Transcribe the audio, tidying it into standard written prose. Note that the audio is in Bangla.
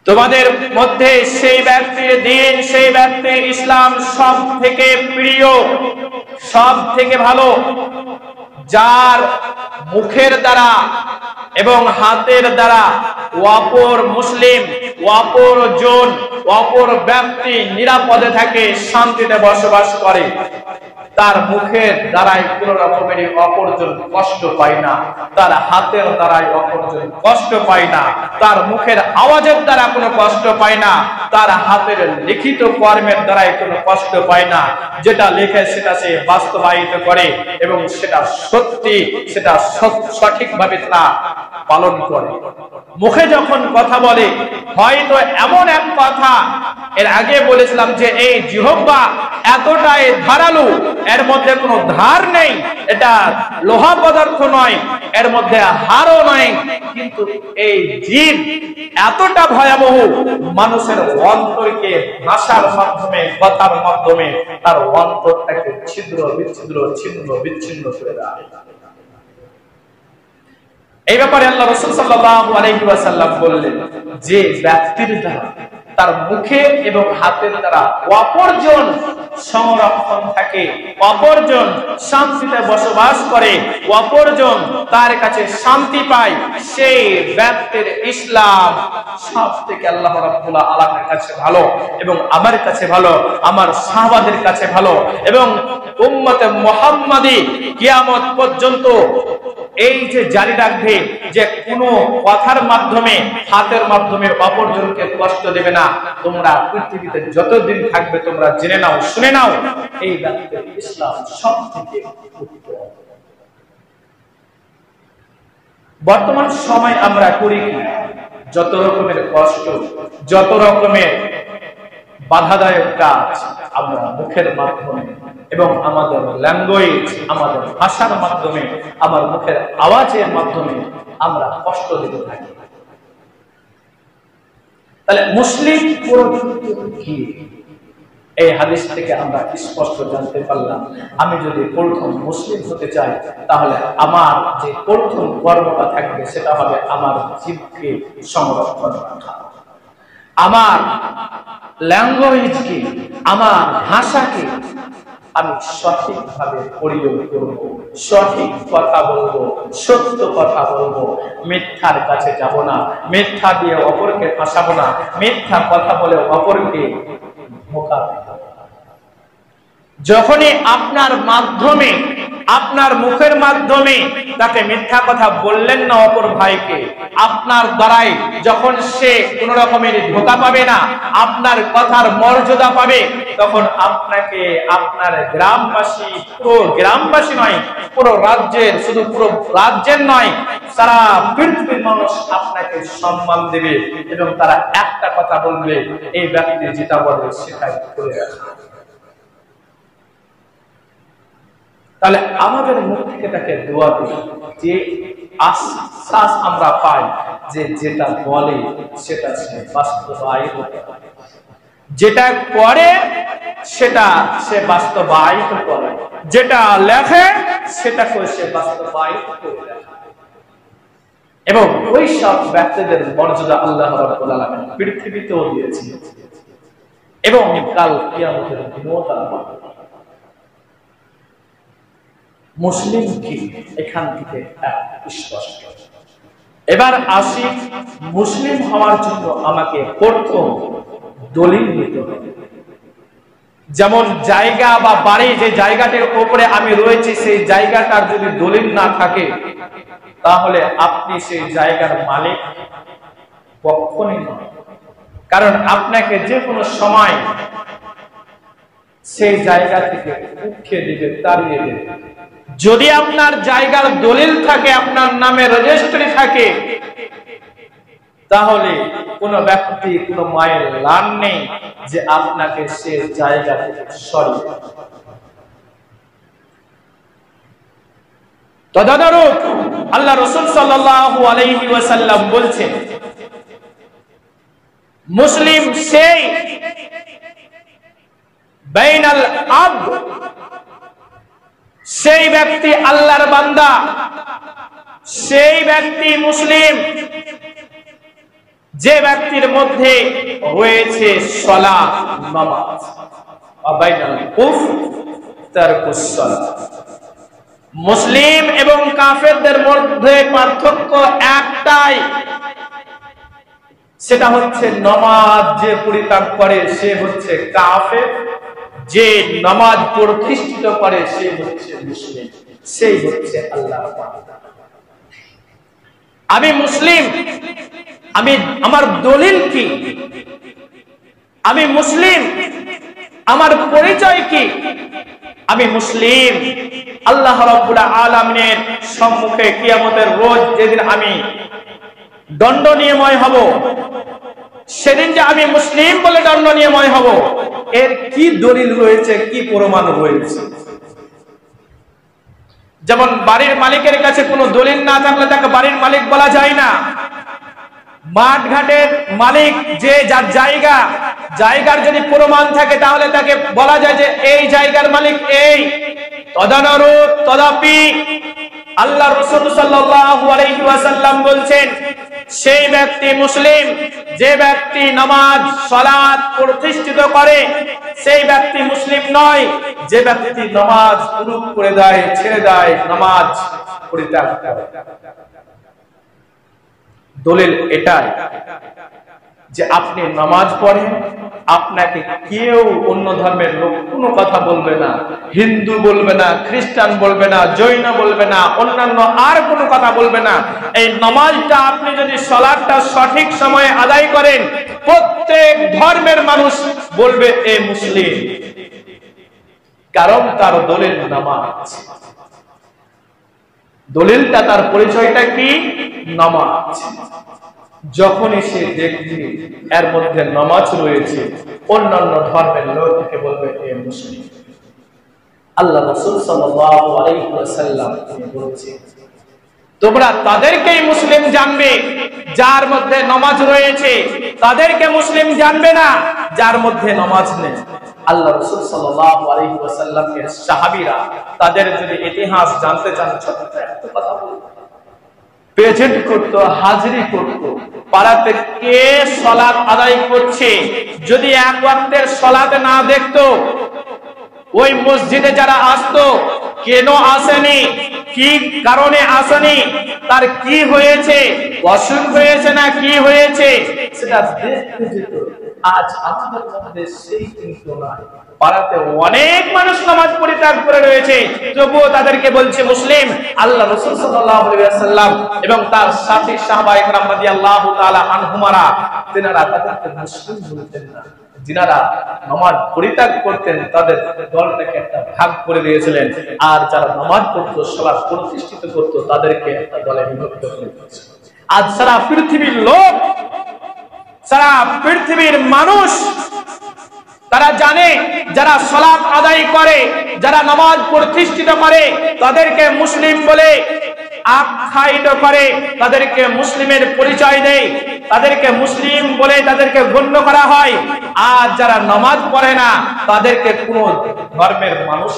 তোমাদের মধ্যে সেই ব্যক্তির দিন, সেই ব্যক্তির ইসলাম সব থেকে প্রিয়, সব থেকে ভালো, যার মুখের দ্বারা এবং হাতের দ্বারা অপর মুসলিম, অপর জন, অপর ব্যক্তি নিরাপদে থাকে, শান্তিতে বসবাস করে। তার মুখের দ্বারাই কোন রকমের অপরজন কষ্ট পায় না, তার হাতের দ্বারাই অপরজন কষ্ট পায় না, তার মুখের আওয়াজের দ্বারা কোনো কষ্ট পায় না, তার হাতের লিখিত কর্মের দ্বারাই কোনো কষ্ট পায় না। যেটা লেখে সেটা সে বাস্তবায়িত করে এবং সেটা সত্যি, সেটা সঠিকভাবে তা পালন করে। মুখে যখন কথা বলে, হয়তো এমন এক কথা, এর আগে বলেছিলাম যে এই জিহ্বা এতটাই ধারালো, এর মধ্যে কোনো ধার নেই, এটা লোহা পদার্থ নয়, এর মধ্যে হাড়ও নয়, কিন্তু এই জিভ এতটা ভয়াবহ, মানুষের অন্তরকে ভাষার মাধ্যমে, কথার মাধ্যমে তার অন্তরটাকে ছিদ্র বিচ্ছিদ্র, ছিন্ন বিচ্ছিন্ন করে দেয়। এই ব্যাপারে আল্লাহ রাসূল সাল্লাল্লাহু আলাইহি ওয়াসাল্লাম বললেন যে ব্যক্তির দ্বারা, তার মুখে এবং হাতের দ্বারা অপরজন সংরক্ষণ থাকে, অপরজন শান্তিতে বসবাস করে, অপরজন তার কাছে শান্তি পায়, সেই ব্যক্তির ইসলাম সব থেকে আল্লাহ রাব্বুল আলামিনের কাছে ভালো এবং আমার কাছে ভালো, আমার সাহাবাদের কাছে ভালো এবং উম্মতে মুহাম্মাদি কিয়ামত পর্যন্ত এই যে জারি রাখবে যে কোনো কথার মাধ্যমে, হাতের মাধ্যমে অপরজনকে কষ্ট দেবে না। তোমরা পৃথিবীতে যতদিন থাকবে তোমরা জেনে নাও, শুনে নাও, এই ব্যক্তির ইসলাম সব থেকে উত্তম। বর্তমান সময় আমরা করি কি, যত রকমের কষ্ট, যত রকমের বাধাদায়ক কাজ আমরা মুখের মাধ্যমে এবং আমাদের ল্যাঙ্গুয়েজ, আমাদের ভাষার মাধ্যমে, আমার মুখের আওয়াজের মাধ্যমে আমরা কষ্ট দিতে থাকি। তাহলে মুসলিম কি, এই হাদিস থেকে আমরা স্পষ্ট জানতে পারলাম, আমি যদি প্রথম মুসলিম হতে চাই তাহলে আমার যে প্রথম কর্মটা থাকবে সেটা হবে আমার জীবকে সংরক্ষণ করা, আমার ল্যাঙ্গুয়েজকে, আমার ভাষাকে আমি সঠিকভাবে প্রয়োগ করব, সঠিক কথা বলবো, সত্য কথা বলবো, মিথ্যার কাছে যাব না, মিথ্যা দিয়ে অপরকে ফাঁসাবো না, মিথ্যা কথা বলে অপরকে ধোঁকা দেব না। যখনই আপনার মাধ্যমে, আপনার মুখের মাধ্যমে তাকে মিথ্যা কথা বললেন না অপর ভাইকে, আপনার দ্বারাই যখন সে কোন রকমের ধোঁকা পাবে না, আপনার কথার মর্যাদা পাবে, তখন আপনাকে আপনার গ্রামবাসী, পুরো গ্রামবাসী নয়, পুরো রাজ্যের, শুধু পুরো রাজ্যের নয়, সারা পৃথিবীর মানুষ আপনাকে সম্মান দেবে এবং তারা একটা কথা বলবে, এই ব্যক্তি যেটা বলে সেটাই করে রাখে। তাহলে আমাদের মুখ থেকে তাকে দোয়া দিই, যে আশ্বাস আমরা পাই যে যেটা বলে সেটা সে বাস্তবায়িত করে, যেটা করে সেটা সে বাস্তবায়িত করে, যেটা লেখে সেটাকে সে বাস্তবায়িত করে। এবং ওই সব ব্যক্তিদের মর্যাদা আল্লাহ রাব্বুল আলামিন পৃথিবীতেও দিয়েছেন এবং কাল কিয়ামতের দিনেও তারা পাবে। মুসলিম কি, এখান থেকে স্পষ্ট। এবার আসি, মুসলিম হওয়ার জন্য আমাকে প্রথম দলিল নিতে হবে। যেমন জায়গা বা বাড়ি, যে জায়গাটির উপরে আমি রয়েছি সেই জায়গাটার যদি দলিল না থাকে তাহলে আপনি সেই জায়গার মালিক কখনোই নয়, কারণ আপনাকে যে কোনো সময় সেই জায়গা থেকে উঠিয়ে দিবে, তাড়িয়ে দেবে। যদি আপনার জায়গার দলিল থাকে, আপনার নামে রেজিস্ট্রি থাকে, তাহলে কোন ব্যক্তি, কোন মায়ের লান নেই যে আপনাকে সে জায়গা থেকে সরিয়ে। তদারক আল্লাহ রাসূল সাল্লাল্লাহু আলাইহি ওয়াসাল্লাম বলছেন, মুসলিম সেই বাইনাল আবদ, সেই ব্যক্তি আল্লাহর বান্দা, সেই ব্যক্তি মুসলিম যে ব্যক্তির মধ্যে রয়েছে সালাত নামাজ, আবাইনাল কুফর তারকুস সালাত। মুসলিম এবং কাফেরদের মধ্যে পার্থক্য একটাই, সেটা হচ্ছে নামাজ যে পরিত্যাগ করে সে হচ্ছে কাফের, যে নামাজ প্রতিষ্ঠিত করে সে হচ্ছে মুসলিম, সেই হচ্ছে আল্লাহর বান্দা। আমি মুসলিম, আমি আমার দলিল কি? আমি মুসলিম, আমার পরিচয় কি? আমি মুসলিম। আল্লাহ রাব্বুল আলামিনের সম্মুখে কিয়ামতের রোজ যেদিন আমি দণ্ডনীয়ময় হব, সেদিন যে আমি মুসলিম বলে দণ্ডনীয়ময় হব, এর কি দলিল রয়েছে, কি প্রমাণ রয়েছে? যেমন বাড়ির মালিকের কাছে কোনো দলিল না থাকলে তাকে বাড়ির মালিক বলা যায় না। মাঠ ঘাটের মালিক যে যার জায়গার যদি প্রমাণ থাকে তাহলে তাকে বলা যায় যে এই জায়গার মালিক এই। তদানুরূপ তদাপি আল্লাহ রাসূল সাল্লাল্লাহু আলাইহি ওয়াসাল্লাম বলছেন, সেই ব্যক্তি মুসলিম যে ব্যক্তি নামাজ সালাত প্রতিষ্ঠিত করে, সেই ব্যক্তি মুসলিম নয় যে ব্যক্তি নামাজ পুরো করে দেয়, ছেড়ে দেয়, নামাজ পরিত্যাগ করে। দলিল এটাই যে আপনি নামাজ পড়েন, আপনাকে কেউ অন্য ধর্মের লোক কোনো কথা বলবে না, হিন্দু বলবে না, খ্রিস্টান বলবে না, জৈন বলবে না, অন্যান্য আর কোনো কথা বলবে না। এই নামাজটা আপনি যদি সালাতটা সঠিক সময়ে আদায় করেন, প্রত্যেক ধর্মের মানুষ বলবে এ মুসলিম, কারণ তার দলিল নামাজ। দলিলটা, তার পরিচয়টা কি? নামাজ। যখনই সে দেখবে এর মধ্যে নামাজ রয়েছে, অন্যান্য ধর্মের লোককে বলবে এ মুসলিম। আল্লাহ রাসূল সাল্লাল্লাহু আলাইহি ওয়াসাল্লাম বলেছেন, তোমরা তাদেরকেই মুসলিম জানবে যার মধ্যে নামাজ রয়েছে, তাদেরকে মুসলিম জানবে না যার মধ্যে নামাজ নেই। আল্লাহ রাসূল সাল্লাল্লাহু আলাইহি ওয়াসাল্লামের সাহাবীরা তাদের যদি ইতিহাস জানতে চান, ছোট্ট একটা কথা বলবো, প্রেজেন্ট করতো, হাজিরি করতো, পাড়াতে কে সালাত আদায় করছে, যদি এক ওয়াক্তের সালাত না দেখতো, ওই মসজিদে যারা আসতো কেন আসেনি, কি কারণে আসেনি, তার কি হয়েছে, অসুখ হয়েছে না কি হয়েছে, সেটা দেখতে যেত। আজ আমাদের মধ্যে সেই কিন্তু নাই। পাড়াতে অনেক মানুষ নামাজ পরিত্যাগ করে রয়েছে, তবুও তাদেরকে বলছে মুসলিম। আল্লাহ রাসূল সাল্লাল্লাহু আলাইহি ওয়াসাল্লাম এবং তার সাথী সাহাবায়ে কেরাম রাদিয়াল্লাহু তাআলা আনহুমারা তিনারা তাদেরকে মুসলিম বলতেন না। যিনারা নামাজ পরিত্যাগ করতেন তাদের দলটাকে একটা ভাগ করে দিয়েছিলেন, আর যারা নামাজ পড়তো, সালাত প্রতিষ্ঠিত করতো, তাদেরকে একটা দলে বিভক্ত করে দিয়েছিলেন। আজ সারা পৃথিবীর লোক, সারা পৃথিবীর মানুষ তারা জানে, যারা সালাত আদায় করে, যারা নামাজ প্রতিষ্ঠিত করে, তাদেরকে মুসলিম বলে আখ্যায়িত করে, তাদেরকে মুসলিমের পরিচয় দেয়, তাদেরকে মুসলিম বলে তাদেরকে গণ্য করা হয়। আর যারা নামাজ পড়ে না, তাদেরকে কোন ধর্মের মানুষ